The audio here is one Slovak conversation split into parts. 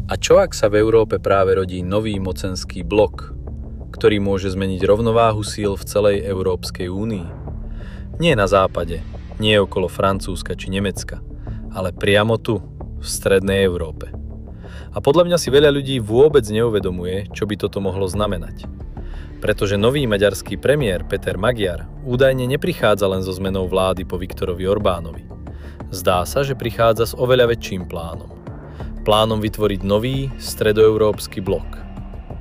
A čo ak sa v Európe práve rodí nový mocenský blok, ktorý môže zmeniť rovnováhu síl v celej Európskej únii? Nie na západe, nie okolo Francúzska či Nemecka, ale priamo tu, v strednej Európe. A podľa mňa si veľa ľudí vôbec neuvedomuje, čo by toto mohlo znamenať. Pretože nový maďarský premiér Peter Magyar údajne neprichádza len so zmenou vlády po Viktorovi Orbánovi. Zdá sa, že prichádza s oveľa väčším plánom. Plánom vytvoriť nový stredoeurópsky blok.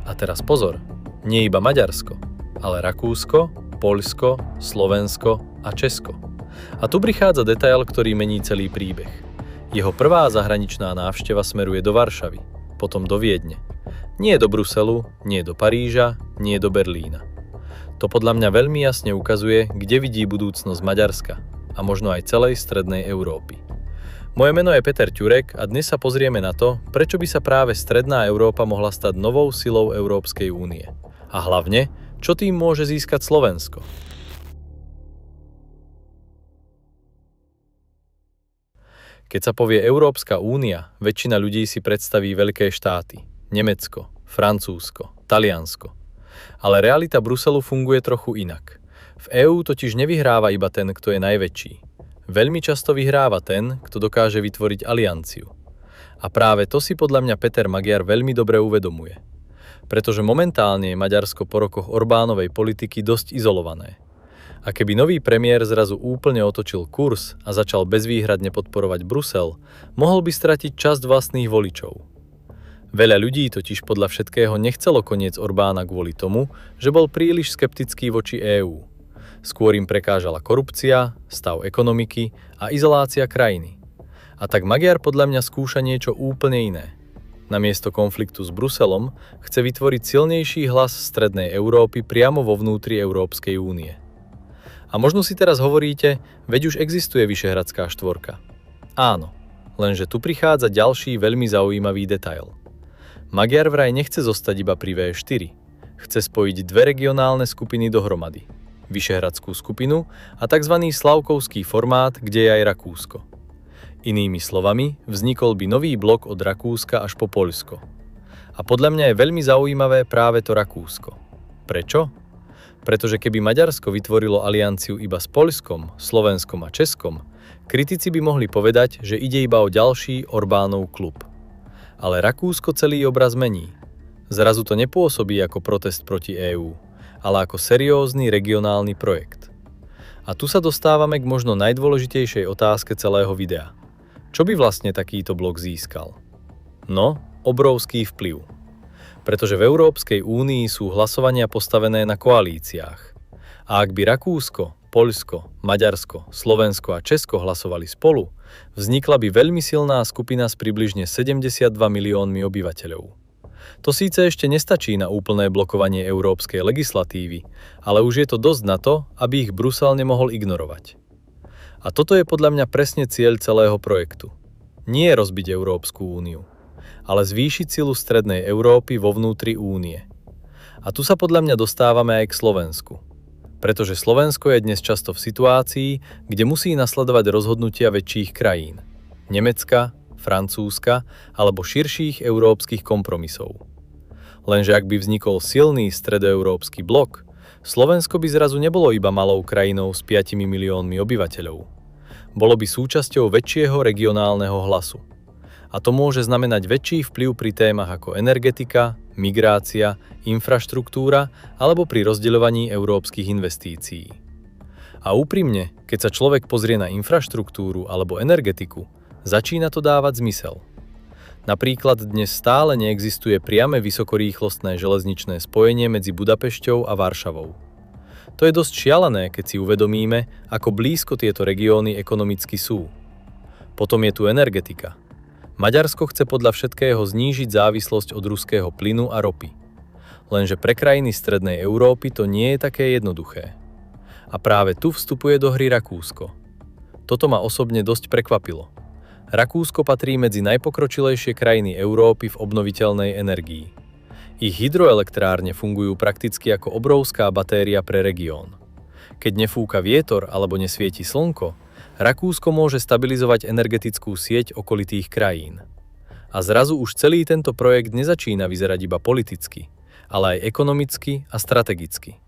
A teraz pozor, nie iba Maďarsko, ale Rakúsko, Poľsko, Slovensko a Česko. A tu prichádza detail, ktorý mení celý príbeh. Jeho prvá zahraničná návšteva smeruje do Varšavy, potom do Viedne. Nie do Bruselu, nie do Paríža, nie do Berlína. To podľa mňa veľmi jasne ukazuje, kde vidí budúcnosť Maďarska a možno aj celej strednej Európy. Moje meno je Peter Ťurek a dnes sa pozrieme na to, prečo by sa práve stredná Európa mohla stať novou silou Európskej únie. A hlavne, čo tým môže získať Slovensko. Keď sa povie Európska únia, väčšina ľudí si predstaví veľké štáty. Nemecko, Francúzsko, Taliansko. Ale realita Bruselu funguje trochu inak. V EÚ totiž nevyhráva iba ten, kto je najväčší. Veľmi často vyhráva ten, kto dokáže vytvoriť alianciu. A práve to si podľa mňa Peter Magyar veľmi dobre uvedomuje. Pretože momentálne je Maďarsko po rokoch Orbánovej politiky dosť izolované. A keby nový premiér zrazu úplne otočil kurz a začal bezvýhradne podporovať Brusel, mohol by stratiť časť vlastných voličov. Veľa ľudí totiž podľa všetkého nechcelo koniec Orbána kvôli tomu, že bol príliš skeptický voči EÚ. Skôr im prekážala korupcia, stav ekonomiky a izolácia krajiny. A tak Magyar podľa mňa skúša niečo úplne iné. Namiesto konfliktu s Bruselom chce vytvoriť silnejší hlas strednej Európy priamo vo vnútri Európskej únie. A možno si teraz hovoríte, veď už existuje Vyšehradská štvorka. Áno, lenže tu prichádza ďalší veľmi zaujímavý detail. Magyar vraj nechce zostať iba pri V4. Chce spojiť dve regionálne skupiny dohromady. Vyšehradskú skupinu a tzv. Slavkovský formát, kde je aj Rakúsko. Inými slovami, vznikol by nový blok od Rakúska až po Poľsko. A podľa mňa je veľmi zaujímavé práve to Rakúsko. Prečo? Pretože keby Maďarsko vytvorilo alianciu iba s Poľskom, Slovenskom a Českom, kritici by mohli povedať, že ide iba o ďalší Orbánov klub. Ale Rakúsko celý obraz mení. Zrazu to nepôsobí ako protest proti EÚ, ale ako seriózny regionálny projekt. A tu sa dostávame k možno najdôležitejšej otázke celého videa. Čo by vlastne takýto blok získal? No, obrovský vplyv. Pretože v Európskej únii sú hlasovania postavené na koalíciách. A ak by Rakúsko, Poľsko, Maďarsko, Slovensko a Česko hlasovali spolu, vznikla by veľmi silná skupina s približne 72 miliónmi obyvateľov. To síce ešte nestačí na úplné blokovanie európskej legislatívy, ale už je to dosť na to, aby ich Brusel nemohol ignorovať. A toto je podľa mňa presne cieľ celého projektu. Nie rozbiť Európsku úniu, ale zvýšiť silu strednej Európy vo vnútri únie. A tu sa podľa mňa dostávame aj k Slovensku. Pretože Slovensko je dnes často v situácii, kde musí nasledovať rozhodnutia väčších krajín. Nemecka, Francúzska alebo širších európskych kompromisov. Lenže ak by vznikol silný stredoeurópsky blok, Slovensko by zrazu nebolo iba malou krajinou s 5 miliónmi obyvateľov. Bolo by súčasťou väčšieho regionálneho hlasu. A to môže znamenať väčší vplyv pri témach ako energetika, migrácia, infraštruktúra alebo pri rozdeľovaní európskych investícií. A úprimne, keď sa človek pozrie na infraštruktúru alebo energetiku, začína to dávať zmysel. Napríklad dnes stále neexistuje priame vysokorýchlostné železničné spojenie medzi Budapešťou a Varšavou. To je dosť šialené, keď si uvedomíme, ako blízko tieto regióny ekonomicky sú. Potom je tu energetika. Maďarsko chce podľa všetkého znížiť závislosť od ruského plynu a ropy. Lenže pre krajiny strednej Európy to nie je také jednoduché. A práve tu vstupuje do hry Rakúsko. Toto ma osobne dosť prekvapilo. Rakúsko patrí medzi najpokročilejšie krajiny Európy v obnoviteľnej energii. Ich hydroelektrárne fungujú prakticky ako obrovská batéria pre región. Keď nefúka vietor alebo nesvieti slnko, Rakúsko môže stabilizovať energetickú sieť okolitých krajín. A zrazu už celý tento projekt nezačína vyzerať iba politicky, ale aj ekonomicky a strategicky.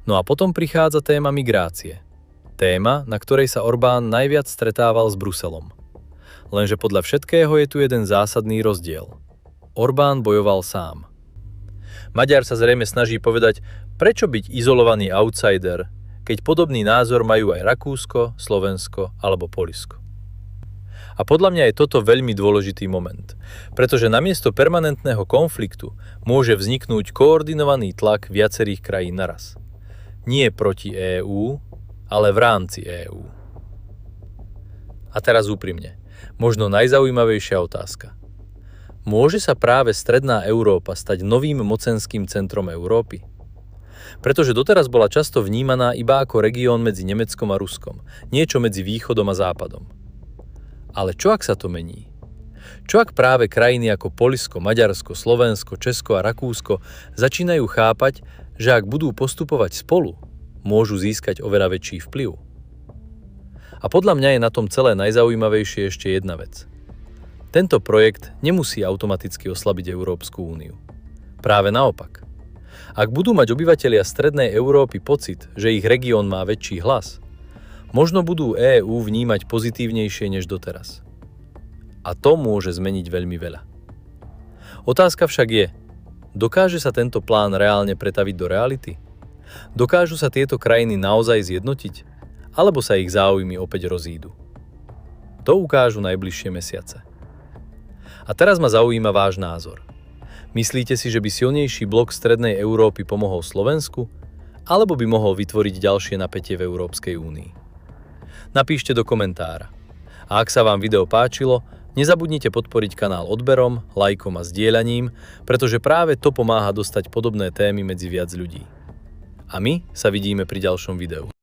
No a potom prichádza téma migrácie. Téma, na ktorej sa Orbán najviac stretával s Bruselom. Lenže podľa všetkého je tu jeden zásadný rozdiel. Orbán bojoval sám. Maďar sa zrejme snaží povedať, prečo byť izolovaný outsider, keď podobný názor majú aj Rakúsko, Slovensko alebo Poľsko. A podľa mňa je toto veľmi dôležitý moment, pretože namiesto permanentného konfliktu môže vzniknúť koordinovaný tlak viacerých krajín naraz. Nie proti EÚ, ale v rámci EÚ. A teraz úprimne, možno najzaujímavejšia otázka. Môže sa práve stredná Európa stať novým mocenským centrom Európy? Pretože doteraz bola často vnímaná iba ako región medzi Nemeckom a Ruskom, niečo medzi východom a západom. Ale čo ak sa to mení? Čo ak práve krajiny ako Poľsko, Maďarsko, Slovensko, Česko a Rakúsko začínajú chápať, že ak budú postupovať spolu, môžu získať oveľa väčší vplyv? A podľa mňa je na tom celé najzaujímavejšie ešte jedna vec. Tento projekt nemusí automaticky oslabiť Európsku úniu. Práve naopak. Ak budú mať obyvatelia strednej Európy pocit, že ich región má väčší hlas, možno budú EÚ vnímať pozitívnejšie než doteraz. A to môže zmeniť veľmi veľa. Otázka však je, dokáže sa tento plán reálne pretaviť do reality? Dokážu sa tieto krajiny naozaj zjednotiť? Alebo sa ich záujmy opäť rozídu? To ukážu najbližšie mesiace. A teraz ma zaujíma váš názor. Myslíte si, že by silnejší blok strednej Európy pomohol Slovensku? Alebo by mohol vytvoriť ďalšie napätie v Európskej únii? Napíšte do komentára. A ak sa vám video páčilo, nezabudnite podporiť kanál odberom, lajkom a zdieľaním, pretože práve to pomáha dostať podobné témy medzi viac ľudí. A my sa vidíme pri ďalšom videu.